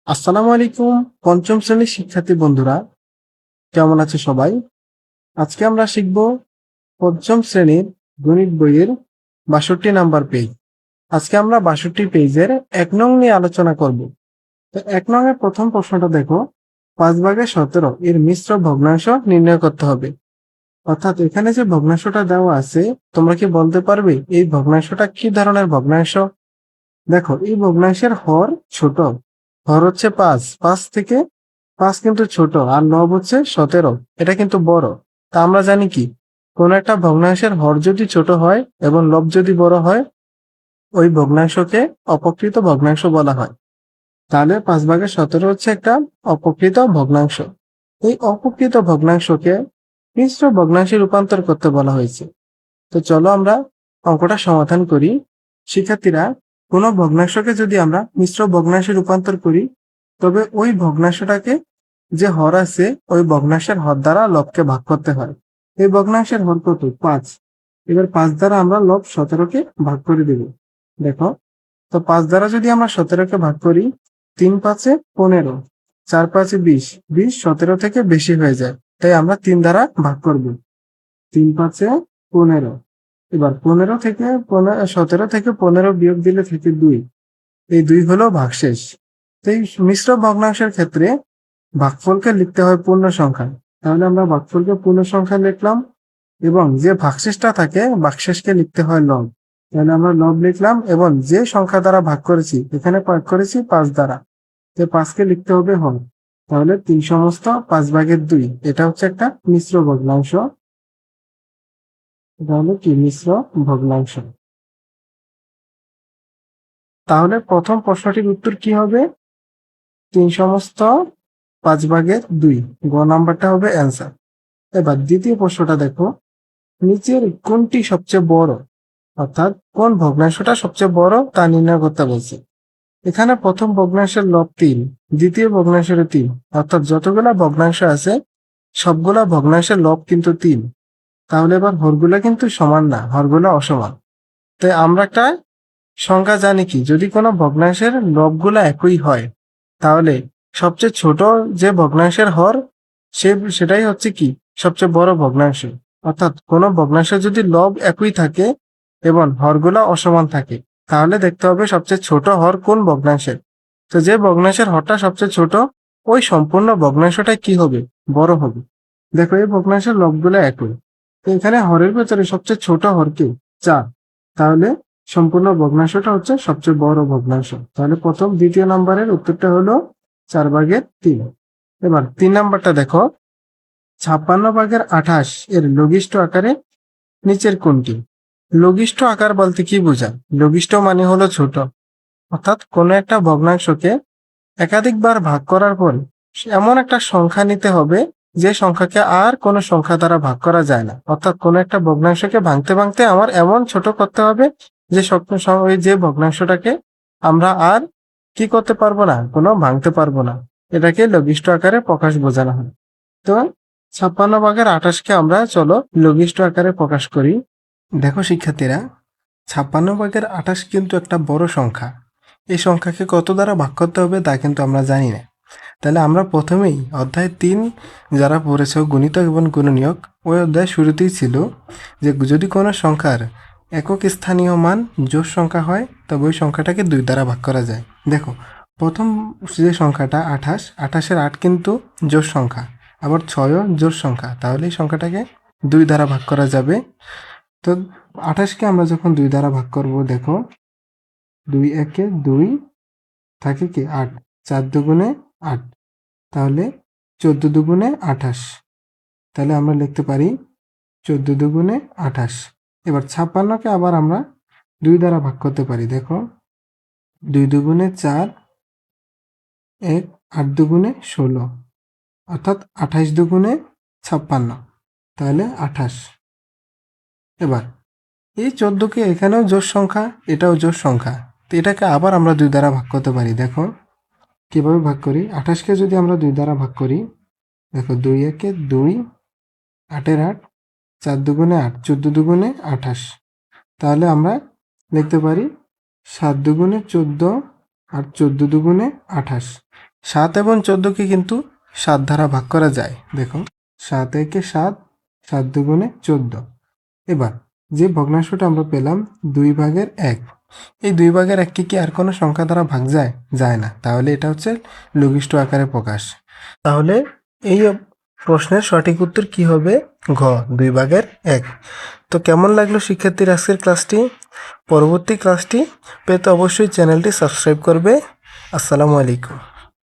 আসসালামু আলাইকুম। পঞ্চম শ্রেণীর শিক্ষার্থী বন্ধুরা, কেমন আছে সবাই? আজকে আমরা শিখব পঞ্চম শ্রেণীর গণিত বইয়ের ৬২ নাম্বার পেজ। আজকে আমরা ৬২ পেজের ১ নং নিয়ে আলোচনা করব। তো ১ নং এর প্রথম প্রশ্নটা দেখো, ৫ ভাগে ১৭ এর মিশ্র ভগ্নাংশ নির্ণয় করতে হবে। অর্থাৎ এখানে যে ভগ্নাংশটা দেওয়া আছে, তোমরা কি বলতে পারবে এই ভগ্নাংশটা কি ধরনের ভগ্নাংশ? দেখো, এই ভগ্নাংশের হর ছোট। হর হচ্ছে ৫। ৫ থেকে ৫ কিন্তু ছোট, আর ৯ হচ্ছে ১৭, এটা কিন্তু বড়। তা আমরা জানি কি, কোন একটা ভগ্নাংশের হর যদি ছোট হয় এবং লব যদি বড় হয়, ওই ভগ্নাংশকে অপকৃত ভগ্নাংশ বলা হয়। তাহলে ৫ ভাগের ১৭ হচ্ছে একটা অপকৃত ভগ্নাংশ। এই অপকৃত ভগ্নাংশকে মিশ্র ভগ্নাংশে রূপান্তর করতে বলা হয়েছে। তো চলো আমরা অঙ্কটা সমাধান করি। শিক্ষার্থীরা, কোনো ভগ্নাংশকে যদি আমরা মিশ্র ভগ্নাংশে রূপান্তর করি, তবে ওই ভগ্নাংশটাকে যে হর আছে ওই ভগ্নাংশের হর দ্বারা লবকে ভাগ করতে হয়। এই ভগ্নাংশের হর কত? ৫। এবার ৫ দ্বারা আমরা লব ১৭কে ভাগ করে দেব। দেখো, তো ৫ দ্বারা যদি আমরা ১৭কে ভাগ করি, ৩ ৫-এ ১৫, ৪ ৫-এ ২০, ২০ ১৭ থেকে বেশি হয়ে যায়, তাই আমরা ৩ দ্বারা ভাগ করব। ৩ ৫-এ ১৫। এবার ১৫ থেকে ১৭ থেকে ১৫ বিয়োগ দিলে থেকে ২। এই ২ হলো ভাগশেষ। তো এই মিশ্র ভগ্নাংশের ক্ষেত্রে ভাগফলকে লিখতে হয় পূর্ণ সংখ্যায়। তাহলে আমরা ভাগফলকে পূর্ণ সংখ্যায় লিখলাম, এবং যে ভাগশেষটা থাকে ভাগশেষকে লিখতে হয় লব। তাহলে আমরা লব লিখলাম, এবং যে সংখ্যা দ্বারা ভাগ করেছি, এখানে ভাগ করেছি ৫ দ্বারা, তো ৫কে লিখতে হবে হর। তাহলে ৩ সমস্ত ৫ ভাগের ২, এটা হচ্ছে একটা মিশ্র ভগ্নাংশ। এটা হলো কি মিশ্র ভগ্নাংশ। তাহলে প্রথম প্রশ্নটির উত্তর কি হবে? ৩ সমস্ত ৫ ভাগের ২, গ নাম্বারটা হবে অ্যান্সার। এবার দ্বিতীয় প্রশ্নটা দেখো, নিচের কোনটি সবচেয়ে বড়, অর্থাৎ কোন ভগ্নাংশটা সবচেয়ে বড় তা নির্ণয় করতে বলছে। এখানে প্রথম ভগ্নাংশের লব ৩, দ্বিতীয় ভগ্নাংশের ৩, অর্থাৎ যতগুলা ভগ্নাংশ আছে সবগুলা ভগ্নাংশের লব কিন্তু ৩। তাহলে এবার হরগুলা কিন্তু সমান না, হরগুলা অসমান। তাই আমরা একটা সংখ্যা জানি কি, যদি কোনো ভগ্নাংশের লবগুলা একই হয়, তাহলে সবচেয়ে ছোট যে ভগ্নাংশের হর সেটাই হচ্ছে কি সবচেয়ে বড় ভগ্নাংশ। অর্থাৎ কোনো ভগ্নাংশের যদি লব একই থাকে এবং হরগুলা অসমান থাকে, তাহলে দেখতে হবে সবচেয়ে ছোট হর কোন ভগ্নাংশের। তো যে ভগ্নাংশের হরটা সবচেয়ে ছোট, ওই সম্পূর্ণ ভগ্নাংশটা কি হবে? বড় হবে। দেখো, এই ভগ্নাংশের লবগুলা একই, তো এখানে হরের ভেতরে সবচেয়ে ছোট হর কি? ৪। তাহলে সম্পূর্ণ ভগ্নাংশটা হচ্ছে সবচেয়ে বড় ভগ্নাংশ। তাহলে প্রথম দ্বিতীয় নাম্বারের উত্তরটা হলো ৪ ভাগের ৩। এবার ৩ নাম্বারটা দেখো, ৫৬ ভাগের ২৮ এর লঘিষ্ঠ আকারে নিচের কোনটি? লঘিষ্ঠ আকার বলতে কি বোঝায়? লঘিষ্ঠ মানে হলো ছোট। অর্থাৎ কোনো একটা ভগ্নাংশকে একাধিকবার ভাগ করার পর এমন একটা সংখ্যা নিতে হবে যে সংখ্যাকে আর কোনো সংখ্যা দ্বারা ভাগ করা যায় না। অর্থাৎ কোনো একটা ভগ্নাংশকে ভাঙতে ভাঙতে আমার এমন ছোট করতে হবে যে ওই যে ভগ্নাংশটাকে আমরা আর কি করতে পারবো না, কোনো ভাঙতে পারবো না। এটাকে লঘিষ্ঠ আকারে প্রকাশ বোঝানো হয়। তো ৫৬ ভাগের ২৮কে আমরা চলো লঘিষ্ঠ আকারে প্রকাশ করি। দেখো শিক্ষার্থীরা, ৫৬ ভাগের ২৮ কিন্তু একটা বড় সংখ্যা। এই সংখ্যাকে কত দ্বারা ভাগ করতে হবে তা কিন্তু আমরা জানি না। তাহলে আমরা প্রথমেই অধ্যায় ৩ যারা পড়েছ গুণিতক এবং গুণনীয়ক, ওই অধ্যায় শুরুতেই ছিল যে যদি কোনো সংখ্যার একক স্থানীয় মান জোড় সংখ্যা হয়, তবে ওই সংখ্যাটাকে ২ দ্বারা ভাগ করা যায়। দেখো, প্রথম যে সংখ্যাটা ২৮, ২৮-এর ৮ কিন্তু জোড় সংখ্যা, আবার ৬ও জোড় সংখ্যা, তাহলে এই সংখ্যাটাকে ২ দ্বারা ভাগ করা যাবে। তো ২৮কে আমরা যখন ২ দ্বারা ভাগ করব, দেখো ২ একে ২ থাকে কি ৮, ৪ দুগুণে ৮, তাহলে ১৪ দুগুণে ২৮। তাহলে আমরা লিখতে পারি ১৪ দুগুণে ২৮। এবার ৫৬কে আবার আমরা ২ দ্বারা ভাগ করতে পারি। দেখো ২ দুগুণে ৪, ১, ৮ দুগুণে ১৬, অর্থাৎ ২৮ দুগুণে ৫৬, তাহলে ২৮। এবার এই ১৪কে এখানেও জোড় সংখ্যা, এটাও জোড় সংখ্যা, তো এটাকে আবার আমরা ২ দ্বারা ভাগ করতে পারি। দেখো কিভাবে ভাগ করি। ২৮কে যদি আমরা ২ দ্বারা ভাগ করি, দেখো ২ একে ২, ৮-এর ৮, ৪ দুগুণে ৮, ১৪ দুগুণে ২৮। তাহলে আমরা লিখতে পারি ৭ দুগুণে ১৪ আর ১৪ দুগুণে ২৮। 7 এবং 14কে কিন্তু 7 দ্বারা ভাগ করা যায়। দেখো 7 একে 7, 7 দুগুণে 14। এবার যে ভগ্নাংশটা আমরা পেলাম 2/1, এই 2/1কে কি আর কোনো সংখ্যা দ্বারা ভাগ যায়? যায় না। তাহলে এটা হচ্ছে লঘিষ্ঠ আকারে প্রকাশ। তাহলে এই প্রশ্নের সঠিক উত্তর কি হবে? ঘ, 2/1। তো কেমন লাগলো শিক্ষার্থীর আজকের ক্লাসটি? পরবর্তী ক্লাসটি পেতে অবশ্যই চ্যানেলটি সাবস্ক্রাইব করবে। আসসালামু আলাইকুম।